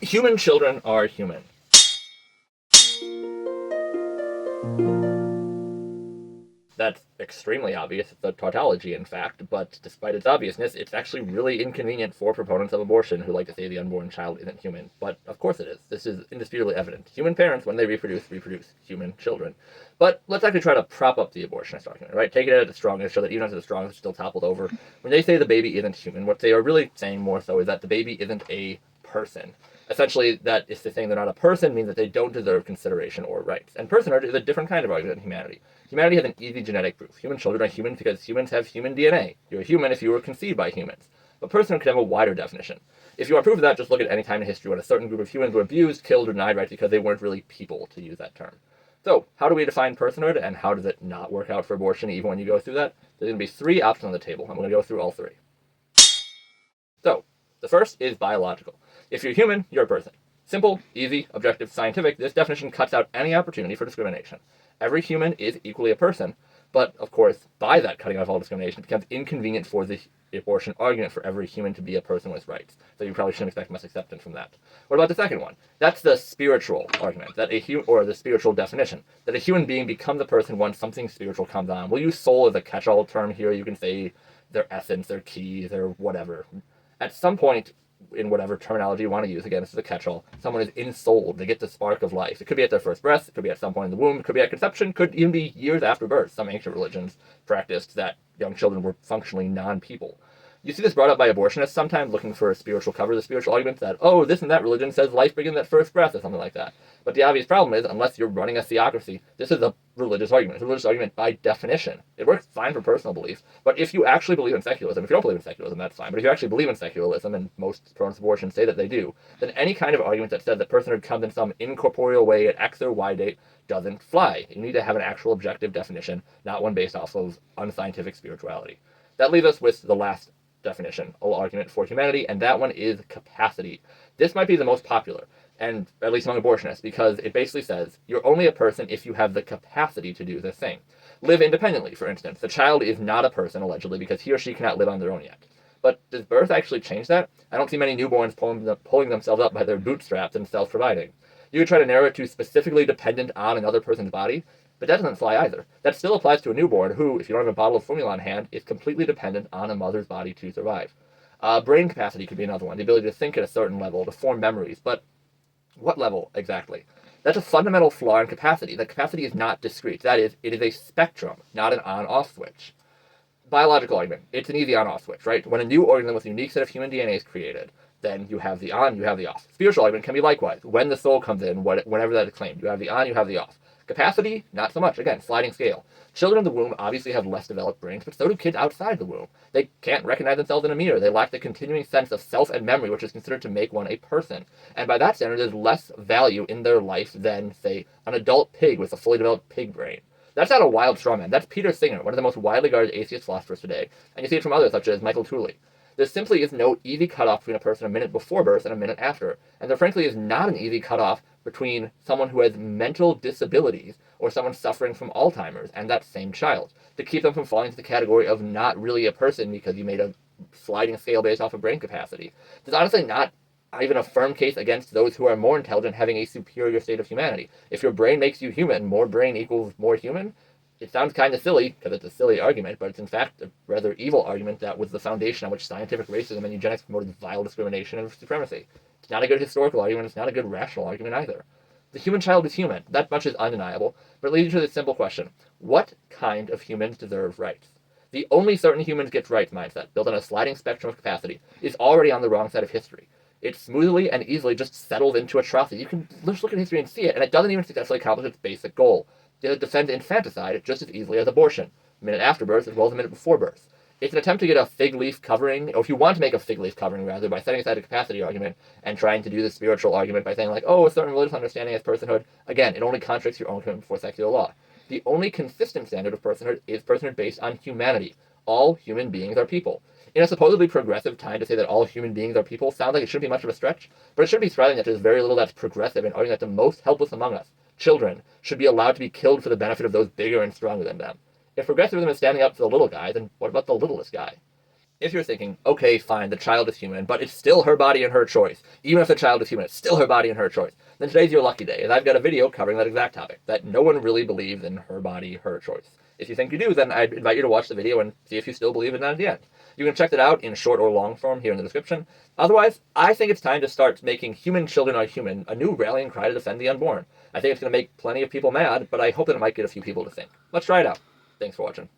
Human children are human. That's extremely obvious. It's a tautology, in fact, but despite its obviousness, it's actually really inconvenient for proponents of abortion who like to say the unborn child isn't human. But of course it is. This is indisputably evident. Human parents, when they reproduce human children. But let's actually try to prop up the abortionist argument, right? Take it at its strongest, show that even after the strongest, it's still toppled over. When they say the baby isn't human, what they are really saying more so is that the baby isn't a person. Essentially, that is to saying they're not a person means that they don't deserve consideration or rights. And personhood is a different kind of argument than humanity. Humanity has an easy genetic proof. Human children are humans because humans have human DNA. You're a human if you were conceived by humans. But personhood could have a wider definition. If you want proof of that, just look at any time in history when a certain group of humans were abused, killed, or denied rights because they weren't really people, to use that term. So, how do we define personhood, and how does it not work out for abortion even when you go through that? There's going to be three options on the table. I'm going to go through all three. So, the first is biological. If you're human, you're a person. Simple, easy, objective, scientific, this definition cuts out any opportunity for discrimination. Every human is equally a person, but of course, by that cutting off all discrimination, it becomes inconvenient for the abortion argument for every human to be a person with rights. So you probably shouldn't expect much acceptance from that. What about the second one? That's the spiritual argument, that or the spiritual definition, that a human being becomes a person once something spiritual comes on. We'll use soul as a catch-all term here. You can say their essence, their key, their whatever. At some point, in whatever terminology you want to use, again, this is a catch-all, someone is ensouled. They get the spark of life. It could be at their first breath, it could be at some point in the womb, it could be at conception, could even be years after birth. Some ancient religions practiced that young children were functionally non-people. You see this brought up by abortionists sometimes looking for a spiritual cover, the spiritual argument that, oh, this and that religion says life begins at first breath or something like that. But the obvious problem is, unless you're running a theocracy, this is a religious argument. It's a religious argument by definition. It works fine for personal belief, but if you actually believe in secularism, if you don't believe in secularism, that's fine, but if you actually believe in secularism, and most proponents of abortion say that they do, then any kind of argument that says that personhood comes in some incorporeal way at X or Y date doesn't fly. You need to have an actual objective definition, not one based off of unscientific spirituality. That leaves us with the last definition, argument for humanity, and that one is capacity. This might be the most popular, and at least among abortionists, because it basically says you're only a person if you have the capacity to do this thing. Live independently, for instance. The child is not a person, allegedly, because he or she cannot live on their own yet. But does birth actually change that? I don't see many newborns pulling themselves up by their bootstraps and self-providing. You could try to narrow it to specifically dependent on another person's body, but that doesn't fly either. That still applies to a newborn who, if you don't have a bottle of formula on hand, is completely dependent on a mother's body to survive. Brain capacity could be another one, the ability to think at a certain level, to form memories, but what level exactly? That's a fundamental flaw in capacity. That capacity is not discrete. That is, it is a spectrum, not an on-off switch. Biological argument, it's an easy on-off switch, right? When a new organism with a unique set of human DNA is created, then you have the on, you have the off. Spiritual argument can be likewise. When the soul comes in, whenever that is claimed, you have the on, you have the off. Capacity, not so much. Again, sliding scale. Children in the womb obviously have less developed brains, but so do kids outside the womb. They can't recognize themselves in a mirror. They lack the continuing sense of self and memory, which is considered to make one a person. And by that standard, there's less value in their life than, say, an adult pig with a fully developed pig brain. That's not a wild straw man. That's Peter Singer, one of the most widely regarded atheist philosophers today. And you see it from others, such as Michael Tooley. There simply is no easy cutoff between a person a minute before birth and a minute after. And there frankly is not an easy cutoff between someone who has mental disabilities or someone suffering from Alzheimer's and that same child, to keep them from falling into the category of not really a person because you made a sliding scale based off of brain capacity. There's honestly not even a firm case against those who are more intelligent having a superior state of humanity. If your brain makes you human, more brain equals more human. It sounds kind of silly, because it's a silly argument, but it's in fact a rather evil argument that was the foundation on which scientific racism and eugenics promoted vile discrimination and supremacy. It's not a good historical argument, it's not a good rational argument either. The human child is human, that much is undeniable, but it leads you to the simple question: what kind of humans deserve rights? The only certain humans gets rights mindset, built on a sliding spectrum of capacity, is already on the wrong side of history. It smoothly and easily just settles into atrocity. You can just look at history and see it, and it doesn't even successfully accomplish its basic goal. It defends infanticide just as easily as abortion, a minute after birth as well as a minute before birth. It's an attempt to get a fig leaf covering, or if you want to make a fig leaf covering rather, by setting aside a capacity argument and trying to do the spiritual argument by saying like, oh, a certain religious understanding as personhood. Again, it only contradicts your own commitment before secular law. The only consistent standard of personhood is personhood based on humanity. All human beings are people. In a supposedly progressive time, to say that all human beings are people sounds like it shouldn't be much of a stretch, but it should be striking that there's very little that's progressive in arguing that the most helpless among us, children, should be allowed to be killed for the benefit of those bigger and stronger than them. If progressivism is standing up for the little guy, then what about the littlest guy? If you're thinking, okay, fine, the child is human, but it's still her body and her choice, even if the child is human, it's still her body and her choice, then today's your lucky day, and I've got a video covering that exact topic, that no one really believes in her body, her choice. If you think you do, then I'd invite you to watch the video and see if you still believe in that at the end. You can check that out in short or long form here in the description. Otherwise, I think it's time to start making human children are human a new rallying cry to defend the unborn. I think it's going to make plenty of people mad, but I hope that it might get a few people to think. Let's try it out. Thanks for watching.